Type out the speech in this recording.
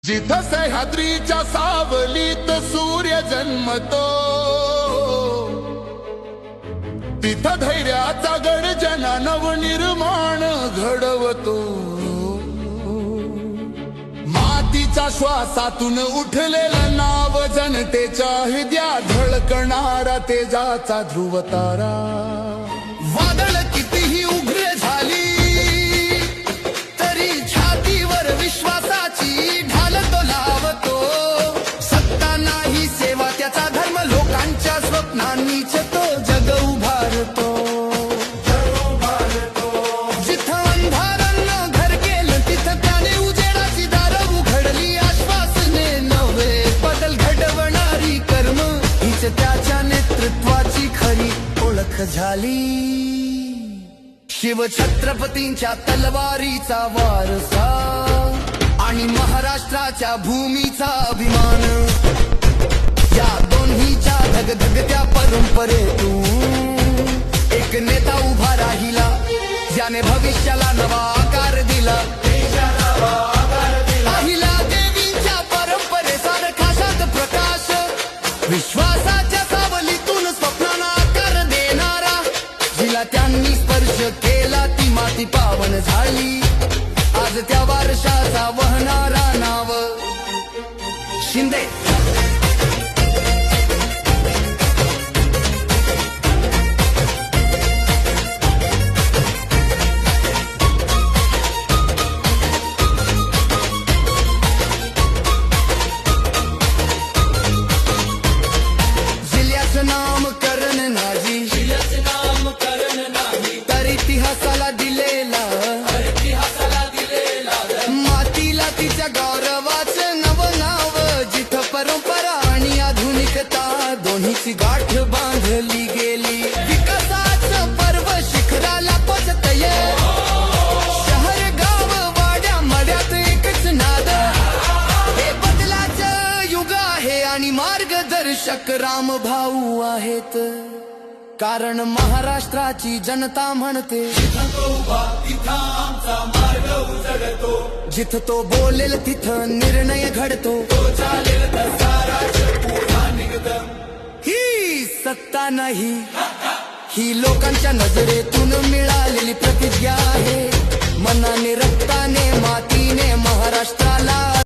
जिथं सह्याद्रीच्या सावलीत सूर्य जन्मतो, तिथं धैर्याचा गर्जना नवनिर्माण घडवतो। मातीच्या श्वासातून उठलेलं नाव जनतेच्या हृदयात धडकणारा तेजाचा ध्रुवतारा। वादळ कितीही उग्र झाली तरी छातीवर विश्वासाची ढाल तो लावतो। सत्ता नाही सेवा त्याचा धर्म, लोकांच्या स्वप्नांनीच तो जग उभारतो। जिथं अंधारानं घर केलं तिथं त्याने उजेडाची दारं उघडली। आश्वासने नवे बदल घडवणारी कर्म हीच त्याच्या नेतृत्वाची खरी ओळख झाली। शिवछत्रपतींच्या तलवारीचा वारसा आणि महाराष्ट्राच्या भूमीचा अभिमान, या दोन्हीच्या धगधगत्या परंपरेतून एक नेता उभा राहिला, ज्याने भविष्याला नवा आकार दिला। अहिल्या देवींच्या परंपरेसारखा शांत प्रकाश, विश्वासाच्या सावलीतून स्वप्नांना आकार देणारा, जिला त्यांनी स्पर्श केला ती माती पावन झाली। आज त्या वारशाचा वाहणारा नाव शिंदे। जिल्ह्याचं नामकरण नाही, तर इतिहासाला दिलेला, मातीला तिच्या गौरवाचं नवं नाव। जिथं परंपरा आणि आधुनिकता दोन्हीची गाठ बांधली गेली। विकासाचं पर्व शिखराला पोचतय, शहर गाव वाड्या मड्यात एकच नाद। हे बदलाचं युग आहे आणि मार्गदर्शक राम भाऊ आहेत। कारण महाराष्ट्राची जनता म्हणते, जिथं तो बोलेल तिथं निर्णय घडतो। ही सत्ता नाही, ही लोकांच्या नजरेतून मिळालेली प्रतिज्ञा आहे। मनाने रक्ताने मातीने महाराष्ट्राला